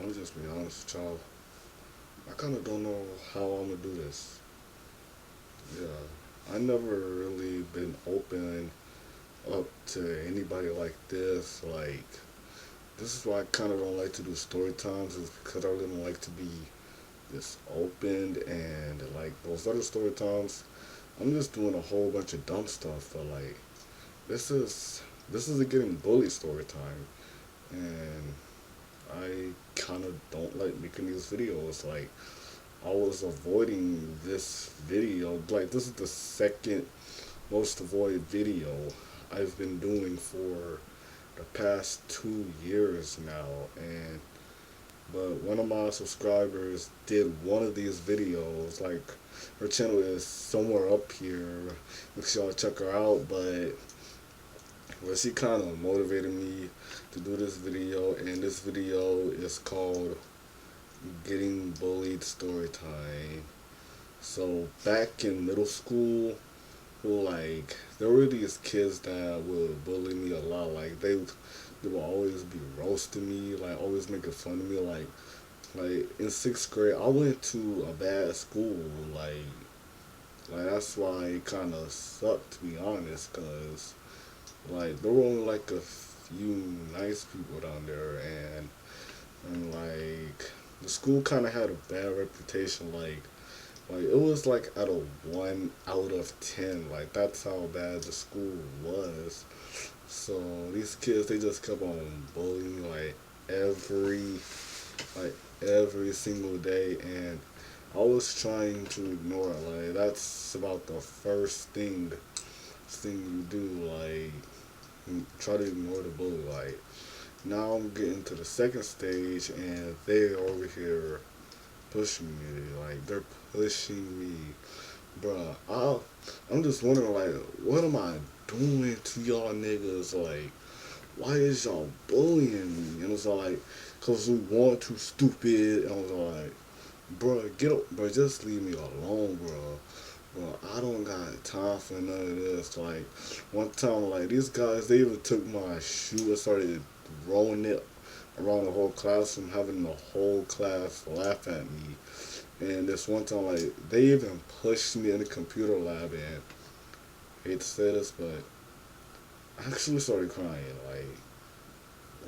I'm just being honest with y'all. I kind of don't know how I'm gonna do this. Yeah, I never really been open up to anybody like this. Like, this is why I kind of don't like to do story times, is because I really don't like to be this open and like those other story times. I'm just doing a whole bunch of dumb stuff, but like this is this is a getting bullied story time, and I kind of don't like making these videos. Like, I was avoiding this video. Like, this is the second most avoided video I've been doing for the past 2 years now. And but one of my subscribers did one of these videos. Like, her channel is somewhere up here. Make sure y'all check her out. But well, she kind of motivated me to do this video, and this video is called Getting Bullied Story Time. So back in middle school, like, there were these kids that would bully me a lot. Like, they would always be roasting me, like always making fun of me. Like in sixth grade, I went to a bad school. Like that's why it kind of sucked, to be honest, cause like there were only like a few nice people down there, and like the school kind of had a bad reputation. Like it was like at a 1 out of 10. Like, that's how bad the school was. So these kids, they just kept on bullying me like every single day, and I was trying to ignore it. Like, that's about the first thing you do. Like, you try to ignore the bully. Like, now I'm getting to the second stage, and they're over here pushing me. Like, they're pushing me, bruh. I'm just wondering, like, what am I doing to y'all niggas? Like, why is y'all bullying me? And it's like, cause we want too stupid. And I was like, bruh, get up, bruh, just leave me alone, bruh. Bro, I don't got time for none of this. Like, one time, like, these guys, they even took my shoe and started rolling it around the whole classroom, having the whole class laugh at me. And this one time, like, they even pushed me in the computer lab, and I hate to say this, but I actually started crying.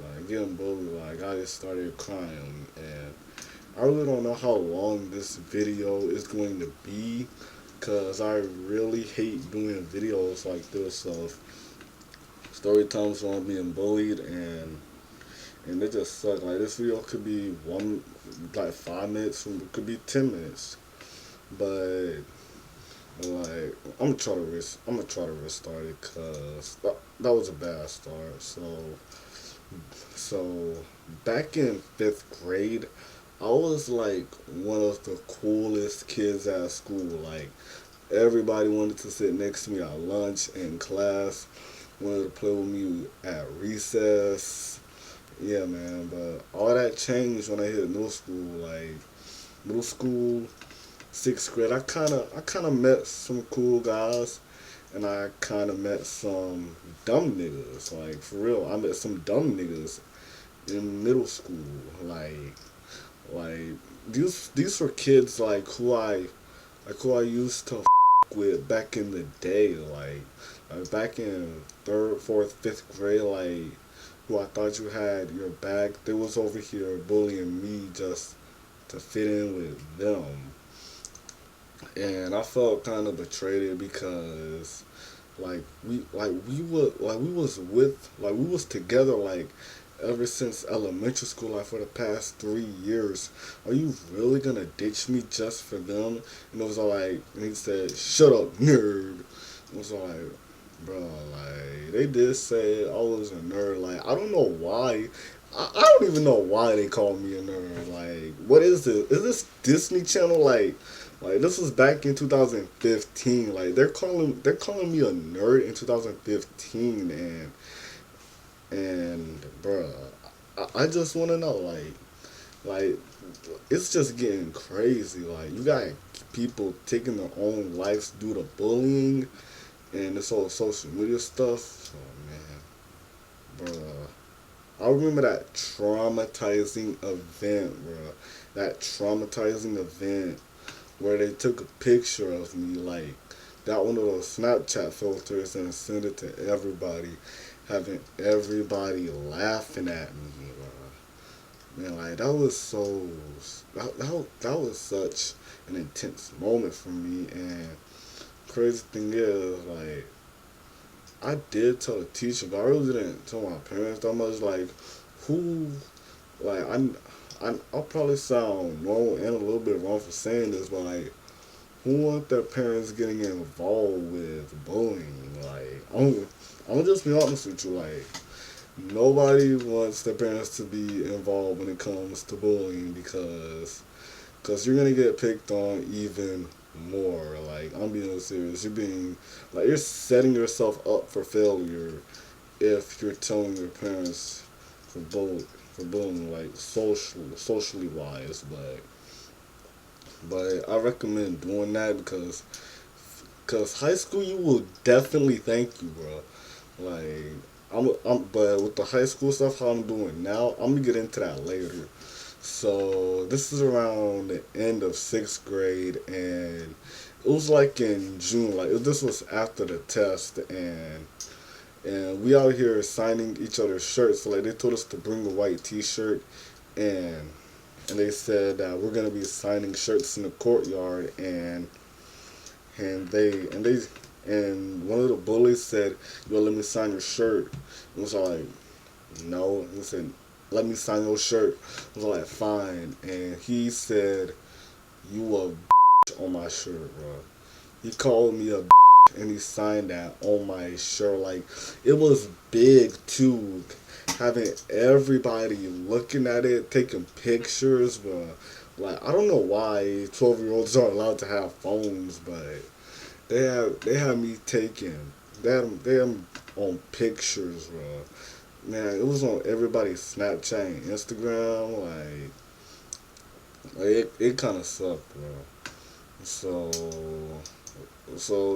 Like getting bullied, like, I just started crying. And I really don't know how long this video is going to be, because I really hate doing videos like this of story times when I'm being bullied, and it just sucks. Like, this video could be like 5 minutes, it could be 10 minutes, but like I'm gonna try to restart it, cause that was a bad start. So back in fifth grade, I was like one of the coolest kids at school. Like, everybody wanted to sit next to me at lunch and class, wanted to play with me at recess. Yeah, man, but all that changed when I hit middle school. Like, middle school, sixth grade, I kind of met some cool guys, and I kind of met some dumb niggas. Like, for real, I met some dumb niggas in middle school. Like these were kids who I used to with back in the day. Like back in third, fourth, fifth grade. Like, who I thought you had your back, they was over here bullying me just to fit in with them. And I felt kind of betrayed, because we was together, like, ever since elementary school, like, for the past 3 years. Are you really gonna ditch me just for them? And it was all like, and he said, "Shut up, nerd." It was all like, bro, like, they did say I was a nerd. Like, I don't know why. I don't even know why they called me a nerd. Like, what is this? Is this Disney Channel? Like, this was back in 2015. Like, they're calling me a nerd in 2015, and bruh, I just want to know, like, it's just getting crazy. Like, you got people taking their own lives due to bullying and this whole social media stuff. Oh, man, bruh, I remember that traumatizing event, bro. That traumatizing event where they took a picture of me, like, got one of those Snapchat filters and sent it to everybody, having everybody laughing at me, bro. Man, like, that was so, that was such an intense moment for me, and crazy thing is, like, I did tell the teacher, but I really didn't tell my parents that much. Like, who, like, I'll probably sound normal and a little bit wrong for saying this, but like, who want their parents getting involved with bullying? Like, I'm just be honest with you. Like, nobody wants their parents to be involved when it comes to bullying because you're gonna get picked on even more. Like, I'm being serious. You're setting yourself up for failure if you're telling your parents for bullying, like socially wise. But I recommend doing that because high school you will definitely thank you, bro. Like, but with the high school stuff, how I'm doing now, I'm gonna get into that later. So this is around the end of sixth grade, and it was like in June. Like, this was after the test, and we out here signing each other's shirts. So like, they told us to bring a white T-shirt, and they said that we're gonna be signing shirts in the courtyard, and and one of the bullies said, "Yo, let me sign your shirt." I was like, "No." He said, "Let me sign your shirt." I was like, "Fine." And he said, "You a on my shirt, bro." He called me a and he signed that on my shirt. Like, it was big too, having everybody looking at it, taking pictures. But like, I don't know why 12-year-olds aren't allowed to have phones, but they had me taking they had on pictures, bro. Man, it was on everybody's Snapchat and Instagram. Like it kind of sucked, bro. So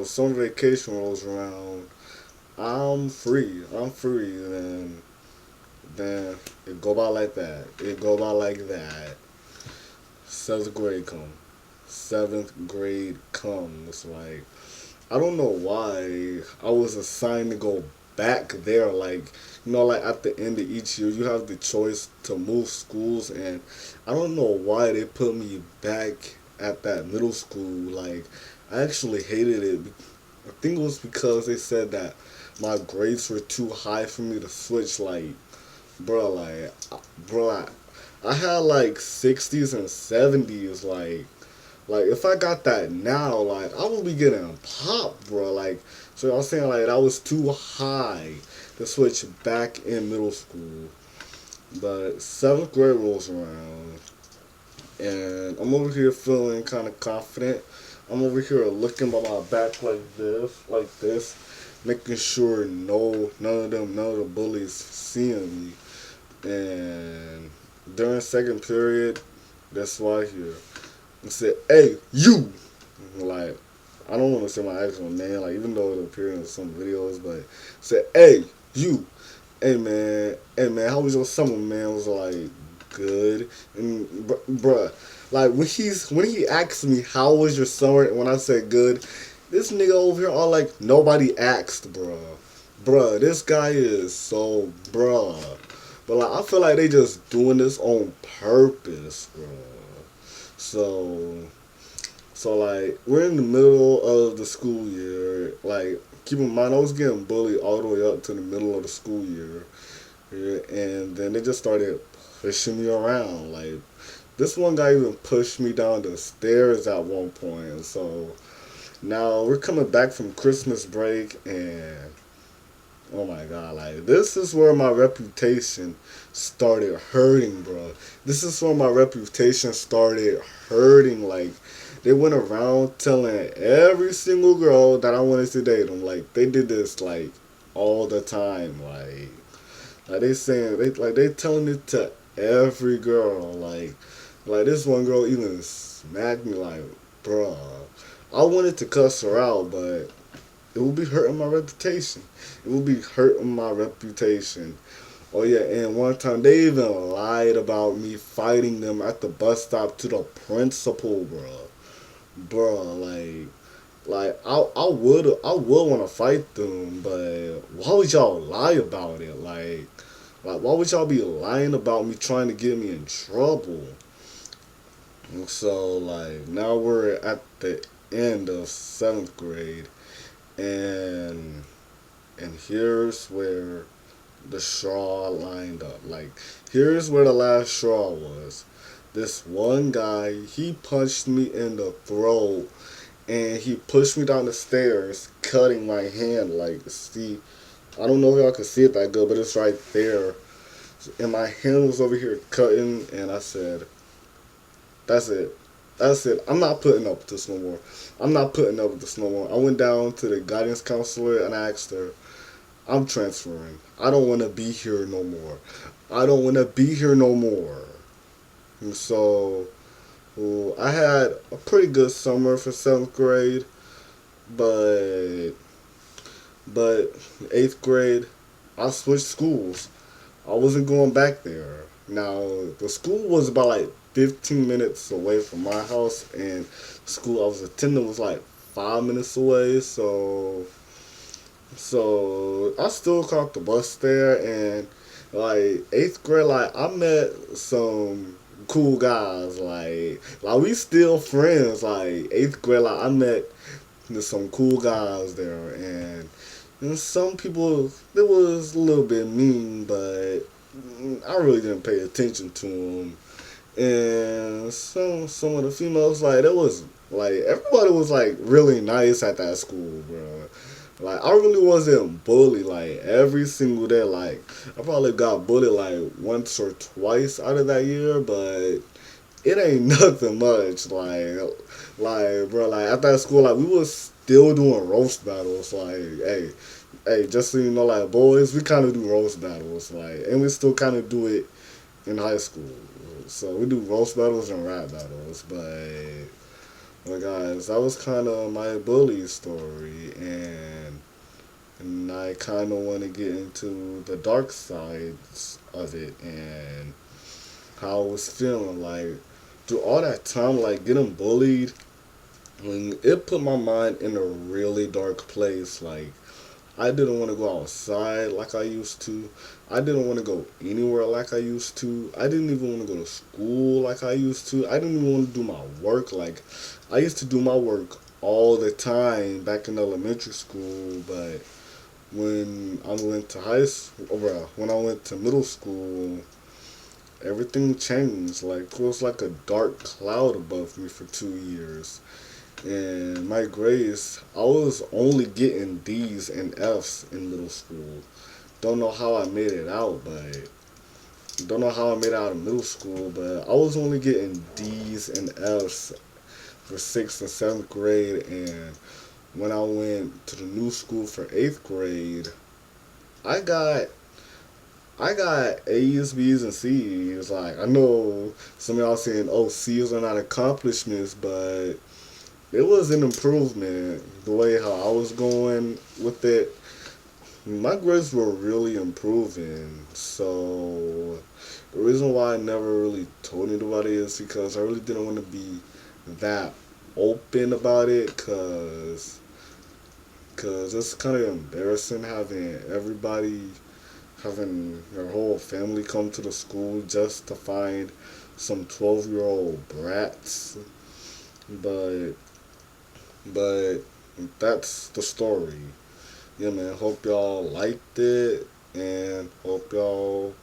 summer vacation rolls around. I'm free. I'm free. Then it go by like that. It go by like that. Seventh grade come. Seventh grade comes. Like, I don't know why I was assigned to go back there. Like, like at the end of each year, you have the choice to move schools, and I don't know why they put me back at that middle school. Like, I actually hated it. I think it was because they said that my grades were too high for me to switch. Like, bro, I had like 60s and 70s. Like, if I got that now, like, I would be getting popped, bro. Like, so I was saying, like, that was too high to switch back in middle school. But seventh grade rolls around, and I'm over here feeling kind of confident. I'm over here looking by my back like this, making sure none of the bullies seeing me. And during second period, that's why I hear. I said, "Hey, you!" Like, I don't want to say my actual name, like, even though it appeared in some videos, but I said, "Hey, you!" Hey man, how was your summer, man? I was like, "Good." And bruh, like, when he asked me how was your summer, and when I said good, this nigga over here all like, nobody asked, bruh. This guy is so bruh. But like, I feel like they just doing this on purpose, bruh. So, like, we're in the middle of the school year. Like, keep in mind, I was getting bullied all the way up to the middle of the school year. Yeah, and then they just started pushing me around. Like, this one guy even pushed me down the stairs at one point. So now we're coming back from Christmas break, and oh my god, like, this is where my reputation started hurting, bro. This is where my reputation started hurting. Like, they went around telling every single girl that I wanted to date them. Like, they did this, like, all the time. Like they saying, they telling it to every girl. Like this one girl even smacked me, like, bruh. I wanted to cuss her out, but it would be hurting my reputation. It would be hurting my reputation. Oh yeah, and one time they even lied about me fighting them at the bus stop to the principal, bro. I would want to fight them, but why would y'all lie about it? Like why would y'all be lying about me trying to get me in trouble? And so like now we're at the end of seventh grade, and here's where the straw lined up. Like here's where the last straw was. This one guy, he punched me in the throat and he pushed me down the stairs, cutting my hand. Like, see, I don't know if y'all can see it that good, but it's right there. And my hand was over here cutting, and I said, "That's it, that's it. I'm not putting up with this no more. I'm not putting up with this no more." I went down to the guidance counselor and I asked her, "I'm transferring. I don't want to be here no more. I don't want to be here no more." And so, well, I had a pretty good summer for seventh grade, but But eighth grade, I switched schools. I wasn't going back there. Now the school was about like 15 minutes away from my house, and the school I was attending was like 5 minutes away. So I still caught the bus there, and like eighth grade, like I met some cool guys. Like we still friends. Like eighth grade, like I met some cool guys there, and some people, it was a little bit mean, but I really didn't pay attention to them. And some of the females, like it was like everybody was like really nice at that school, bro. Like I really wasn't bullied like every single day. Like I probably got bullied like once or twice out of that year, but it ain't nothing much. Like bro, like at that school, like we was still doing roast battles. Like, hey, just so you know, like boys, we kind of do roast battles. Like, and we still kind of do it in high school. So we do roast battles and rap battles. But guys, that was kind of my bully story, and I kind of want to get into the dark sides of it and how I was feeling like through all that time, like getting bullied, when it put my mind in a really dark place. Like I didn't want to go outside like I used to. I didn't want to go anywhere like I used to. I didn't even want to go to school like I used to. I didn't even want to do my work. Like I used to do my work all the time back in elementary school, but when I went to high school, well, when I went to middle school, everything changed. Like it was like a dark cloud above me for 2 years. And my grades, I was only getting D's and F's in middle school. Don't know how I made it out, but don't know how I made it out of middle school, but I was only getting D's and F's for sixth and seventh grade. And when I went to the new school for eighth grade, I got I got A's, B's, and C's. Like I know some of y'all saying, "Oh, C's are not accomplishments," but it was an improvement. The way how I was going with it, my grades were really improving. So the reason why I never really told anybody is because I really didn't want to be that open about it, cause it's kind of embarrassing having your whole family come to the school just to find some 12-year-old brats. But but that's the story. Yeah, man. Hope y'all liked it, and hope y'all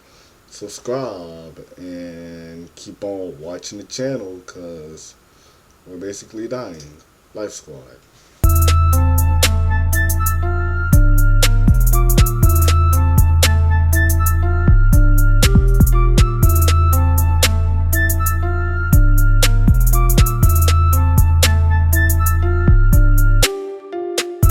subscribe and keep on watching the channel, cause we're basically dying. Life Squad.